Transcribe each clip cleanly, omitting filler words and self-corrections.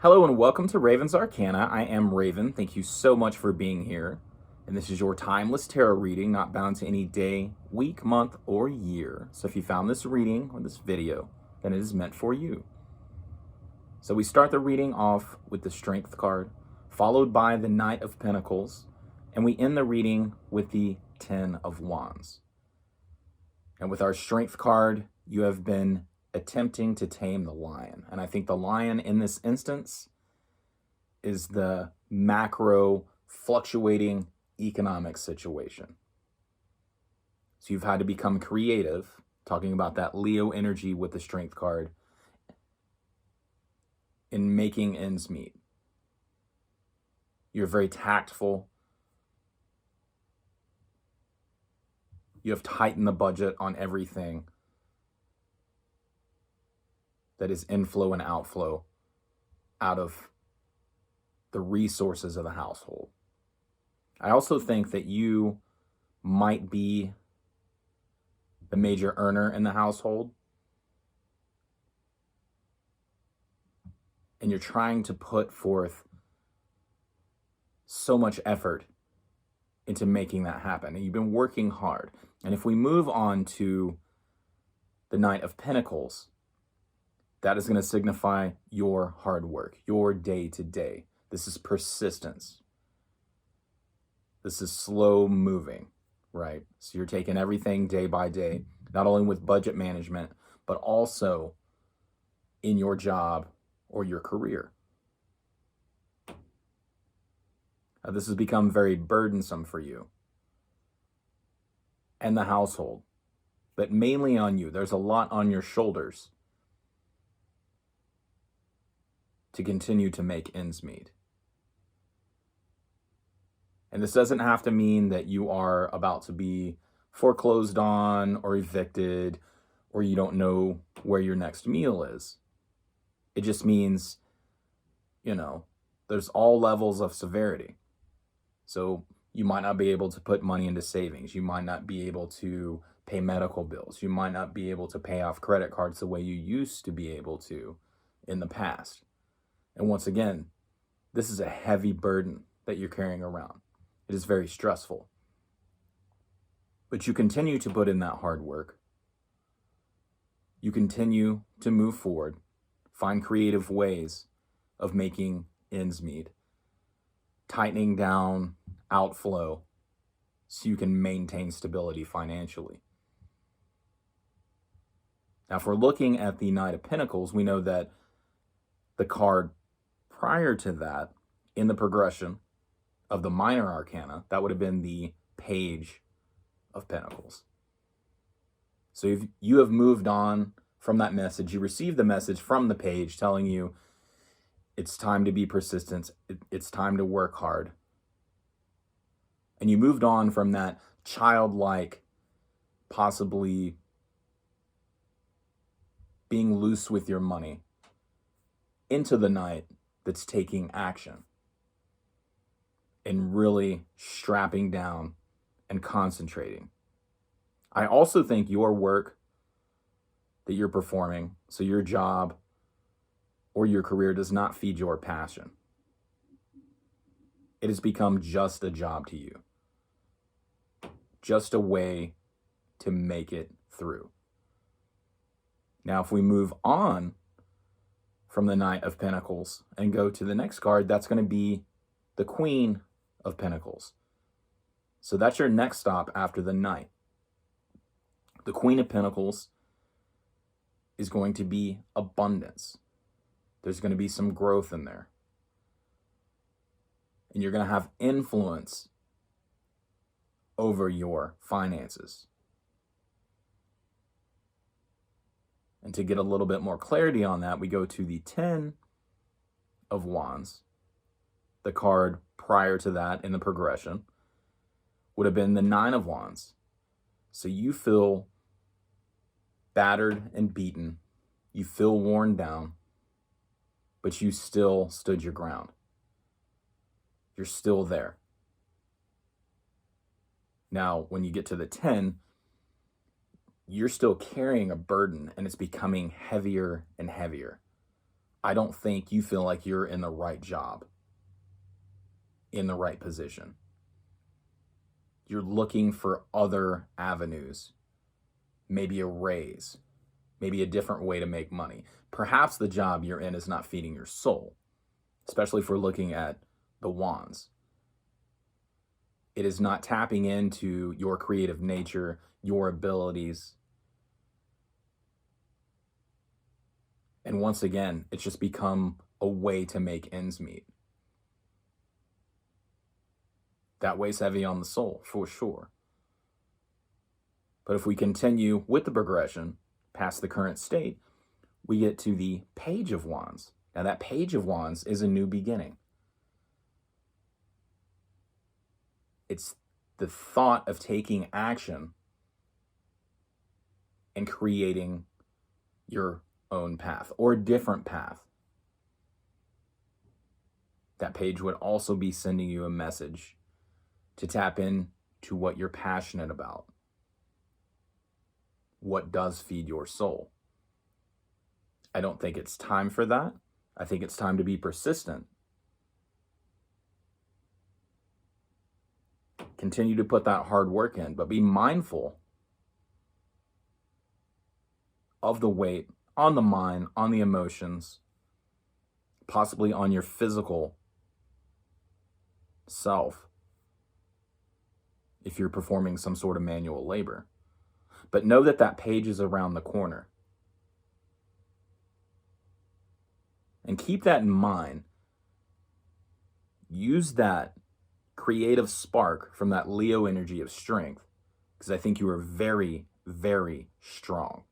Hello and welcome to Raven's Arcana. I am Raven. Thank you so much for being here. And this is your timeless tarot reading, not bound to any day, week, month, or year. So if you found this reading or this video, then it is meant for you. So we start the reading off with the Strength card, followed by the Knight of Pentacles, and we end the reading with the Ten of Wands. And with our Strength card, you have been attempting to tame the lion. And I think the lion in this instance is the macro fluctuating economic situation. So you've had to become creative, talking about that Leo energy with the Strength card, in making ends meet. You're very tactful. You have tightened the budget on everything that is inflow and outflow out of the resources of the household. I also think that you might be the major earner in the household, and you're trying to put forth so much effort into making that happen. And you've been working hard. And if we move on to the Knight of Pentacles, that is going to signify your hard work, your day-to-day. This is persistence. This is slow moving, right? So you're taking everything day by day, not only with budget management, but also in your job or your career. This has become very burdensome for you and the household, but mainly on you. There's a lot on your shoulders to continue to make ends meet. And this doesn't have to mean that you are about to be foreclosed on or evicted, or you don't know where your next meal is. It just means, there's all levels of severity. So you might not be able to put money into savings. You might not be able to pay medical bills. You might not be able to pay off credit cards the way you used to be able to in the past. And once again, this is a heavy burden that you're carrying around. It is very stressful. But you continue to put in that hard work. You continue to move forward, find creative ways of making ends meet, tightening down outflow so you can maintain stability financially. Now, if we're looking at the Knight of Pentacles, we know that the card prior to that, in the progression of the minor arcana, that would have been the Page of Pentacles. So if you have moved on from that message, you received the message from the page telling you it's time to be persistent, it's time to work hard. And you moved on from that childlike, possibly being loose with your money, into the Knight that's taking action and really strapping down and concentrating. I also think your work that you're performing, so your job or your career, does not feed your passion. It has become just a job to you, just a way to make it through. Now, if we move on from the Knight of Pentacles and go to the next card, that's going to be the Queen of Pentacles. So that's your next stop after the Knight. The Queen of Pentacles is going to be abundance. There's going to be some growth in there. And you're going to have influence over your finances. And to get a little bit more clarity on that, we go to the Ten of Wands. The card prior to that in the progression would have been the Nine of Wands. So you feel battered and beaten. You feel worn down, but you still stood your ground. You're still there. Now, when you get to the 10, you're still carrying a burden and it's becoming heavier and heavier. I don't think you feel like you're in the right job, in the right position. You're looking for other avenues, maybe a raise, maybe a different way to make money. Perhaps the job you're in is not feeding your soul, especially if we're looking at the wands. It is not tapping into your creative nature, your abilities. And once again, it's just become a way to make ends meet. That weighs heavy on the soul, for sure. But if we continue with the progression past the current state, we get to the Page of Wands. Now, that Page of Wands is a new beginning. It's the thought of taking action and creating your own path or a different path. That page would also be sending you a message to tap in to what you're passionate about, what does feed your soul. I don't think it's time for that. I think it's time to be persistent. Continue to put that hard work in, but be mindful of the weight on the mind, on the emotions, possibly on your physical self if you're performing some sort of manual labor. But know that that page is around the corner. And keep that in mind. Use that creative spark from that Leo energy of strength, because I think you are very, very strong.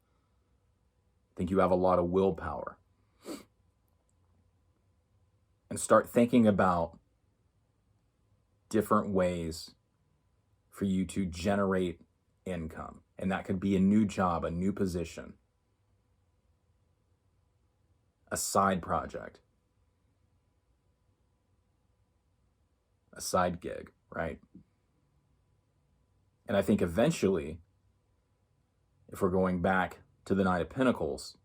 I think you have a lot of willpower. And start thinking about different ways for you to generate income. And that could be a new job, a new position, a side project, a side gig, right? And I think eventually, if we're going back to the Knight of Pentacles,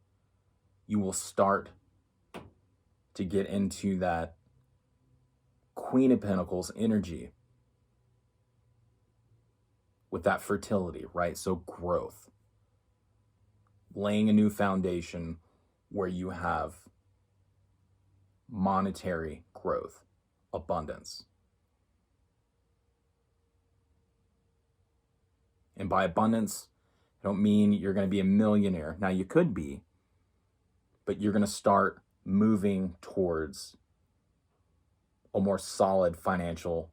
you will start to get into that Queen of Pentacles energy with that fertility, right? So growth, laying a new foundation where you have monetary growth, abundance. And by abundance, I don't mean you're going to be a millionaire. Now, you could be, but you're going to start moving towards a more solid financial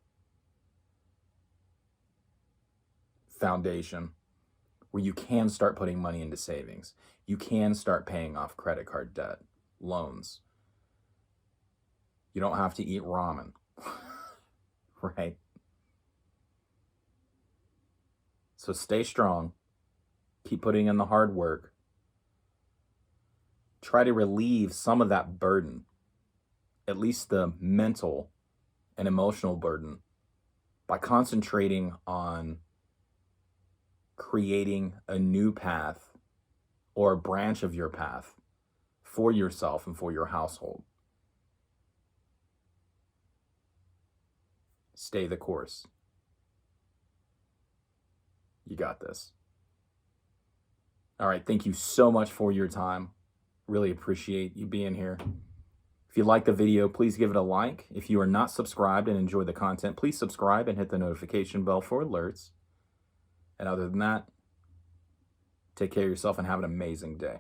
foundation where you can start putting money into savings. You can start paying off credit card debt, loans. You don't have to eat ramen, right? So stay strong. Keep putting in the hard work. Try to relieve some of that burden, at least the mental and emotional burden, by concentrating on creating a new path or a branch of your path for yourself and for your household. Stay the course. You got this. All right, thank you so much for your time. Really appreciate you being here. If you like the video, please give it a like. If you are not subscribed and enjoy the content, please subscribe and hit the notification bell for alerts. And other than that, take care of yourself and have an amazing day.